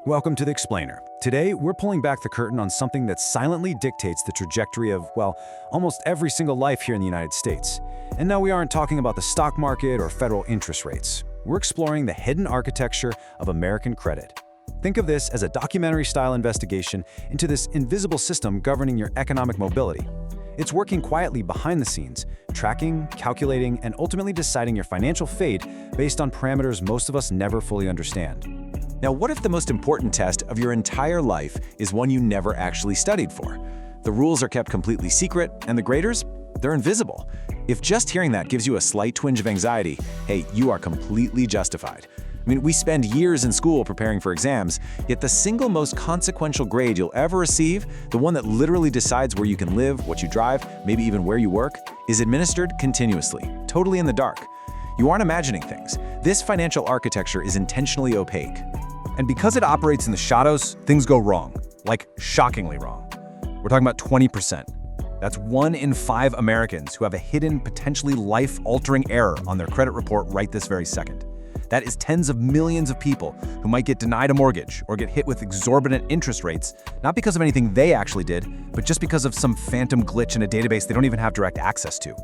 Welcome to The Explainer. Today, we're pulling back the curtain on something that silently dictates the trajectory of, well, almost every single life here in the United States. And no, we aren't talking about the stock market or federal interest rates. We're exploring the hidden architecture of American credit. Think of this as a documentary-style investigation into this invisible system governing your economic mobility. It's working quietly behind the scenes, tracking, calculating, and ultimately deciding your financial fate based on parameters most of us never fully understand. Now, what if the most important test of your entire life is one you never actually studied for? The rules are kept completely secret, and the graders? They're invisible. If just hearing that gives you a slight twinge of anxiety, hey, you are completely justified. We spend years in school preparing for exams, yet the single most consequential grade you'll ever receive, the one that literally decides where you can live, what you drive, maybe even where you work, is administered continuously, totally in the dark. You aren't imagining things. This financial architecture is intentionally opaque. And because it operates in the shadows, things go wrong, like shockingly wrong. We're talking about 20%. That's 1 in 5 Americans who have a hidden, potentially life-altering error on their credit report right this very second. That is tens of millions of people who might get denied a mortgage or get hit with exorbitant interest rates, not because of anything they actually did, but just because of some phantom glitch in a database they don't even have direct access to.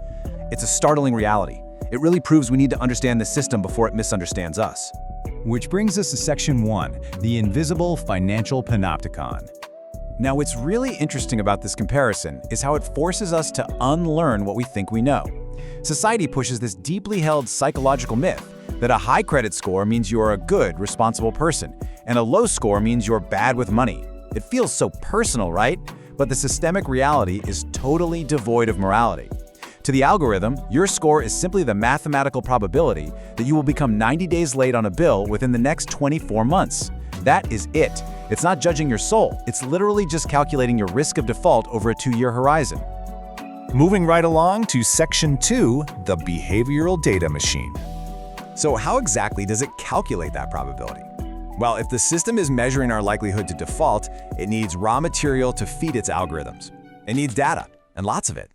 It's a startling reality. It really proves we need to understand the system before it misunderstands us. Which brings us to Section 1, the invisible financial panopticon. Now, what's really interesting about this comparison is how it forces us to unlearn what we think we know. Society pushes this deeply held psychological myth that a high credit score means you're a good, responsible person, and a low score means you're bad with money. It feels so personal, right? But the systemic reality is totally devoid of morality. To the algorithm, your score is simply the mathematical probability that you will become 90 days late on a bill within the next 24 months. That is it. It's not judging your soul. It's literally just calculating your risk of default over a 2-year horizon. Moving right along to Section 2, the behavioral data machine. So how exactly does it calculate that probability? Well, if the system is measuring our likelihood to default, it needs raw material to feed its algorithms. It needs data, and lots of it.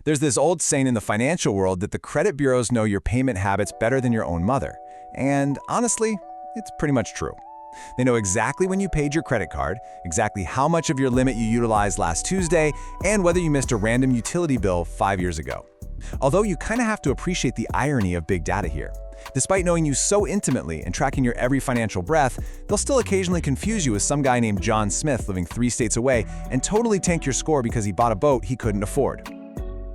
There's this old saying in the financial world that the credit bureaus know your payment habits better than your own mother. And honestly, it's pretty much true. They know exactly when you paid your credit card, exactly how much of your limit you utilized last Tuesday, and whether you missed a random utility bill 5 years ago. Although you kind of have to appreciate the irony of big data here. Despite knowing you so intimately and tracking your every financial breath, they'll still occasionally confuse you with some guy named John Smith living 3 states away and totally tank your score because he bought a boat he couldn't afford.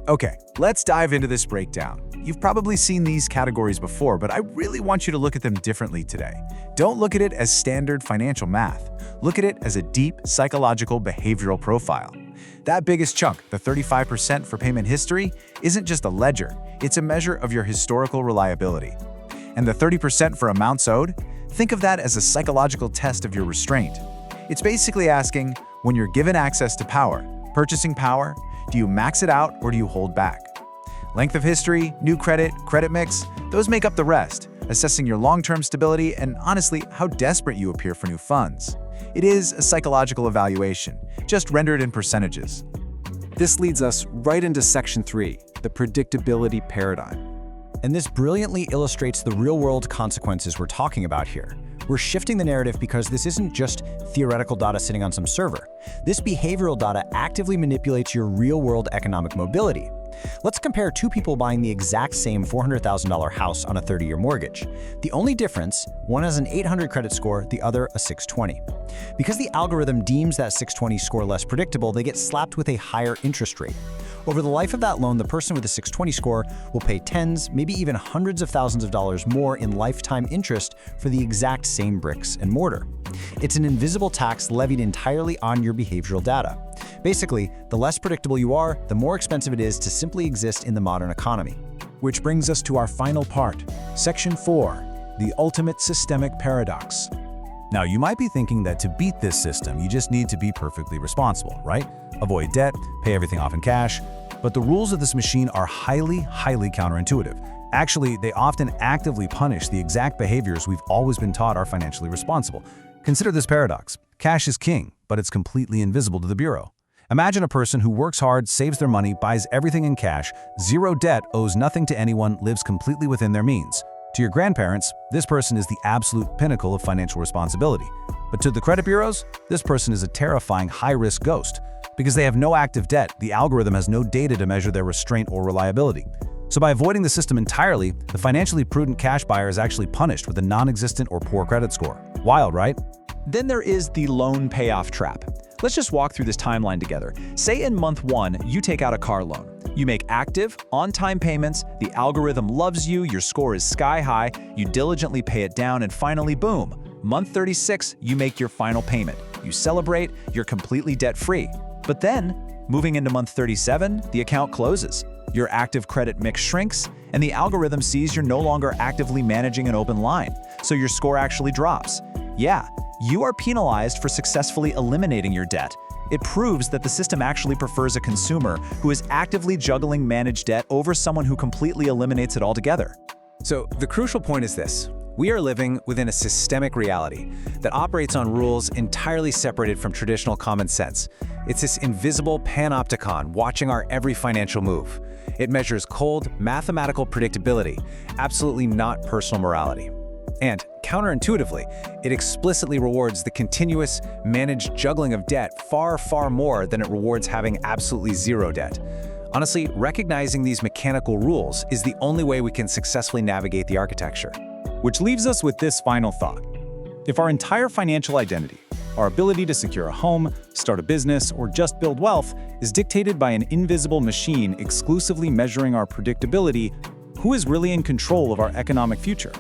Okay, let's dive into this breakdown. You've probably seen these categories before, but I really want you to look at them differently today. Don't look at it as standard financial math. Look at it as a deep psychological behavioral profile. That biggest chunk, the 35% for payment history, isn't just a ledger. It's a measure of your historical reliability. And the 30% for amounts owed? Think of that as a psychological test of your restraint. It's basically asking, when you're given access to power, purchasing power, do you max it out or do you hold back? Length of history, new credit, credit mix, those make up the rest, assessing your long-term stability and honestly, how desperate you appear for new funds. It is a psychological evaluation, just rendered in percentages. This leads us right into Section 3, the predictability paradigm. And this brilliantly illustrates the real-world consequences we're talking about here. We're shifting the narrative because this isn't just theoretical data sitting on some server. This behavioral data actively manipulates your real-world economic mobility. Let's compare 2 people buying the exact same $400,000 house on a 30-year mortgage. The only difference, one has an 800 credit score, the other a 620. Because the algorithm deems that 620 score less predictable, they get slapped with a higher interest rate. Over the life of that loan, the person with a 620 score will pay tens, maybe even hundreds of thousands of dollars more in lifetime interest for the exact same bricks and mortar. It's an invisible tax levied entirely on your behavioral data. Basically, the less predictable you are, the more expensive it is to simply exist in the modern economy. Which brings us to our final part, Section 4, the ultimate systemic paradox. Now, you might be thinking that to beat this system, you just need to be perfectly responsible, right? Avoid debt, pay everything off in cash. But the rules of this machine are highly counterintuitive. Actually, they often actively punish the exact behaviors we've always been taught are financially responsible. Consider this paradox. Cash is king, but it's completely invisible to the bureau. Imagine a person who works hard, saves their money, buys everything in cash, zero debt, owes nothing to anyone, lives completely within their means. To your grandparents, this person is the absolute pinnacle of financial responsibility. But to the credit bureaus, this person is a terrifying high-risk ghost. Because they have no active debt, the algorithm has no data to measure their restraint or reliability. So by avoiding the system entirely, the financially prudent cash buyer is actually punished with a non-existent or poor credit score. Wild, right? Then there is the loan payoff trap. Let's just walk through this timeline together. Say in month 1, you take out a car loan. You make active, on-time payments, the algorithm loves you, your score is sky high, you diligently pay it down, and finally, boom, month 36, you make your final payment. You celebrate, you're completely debt-free. But then, moving into month 37, the account closes. Your active credit mix shrinks, and the algorithm sees you're no longer actively managing an open line, so your score actually drops. Yeah, you are penalized for successfully eliminating your debt. It proves that the system actually prefers a consumer who is actively juggling managed debt over someone who completely eliminates it altogether. So the crucial point is this. We are living within a systemic reality that operates on rules entirely separated from traditional common sense. It's this invisible panopticon watching our every financial move. It measures cold, mathematical predictability, absolutely not personal morality. And counterintuitively, it explicitly rewards the continuous, managed juggling of debt far, far more than it rewards having absolutely zero debt. Honestly, recognizing these mechanical rules is the only way we can successfully navigate the architecture. Which leaves us with this final thought. If our entire financial identity, our ability to secure a home, start a business, or just build wealth is dictated by an invisible machine exclusively measuring our predictability, who is really in control of our economic future?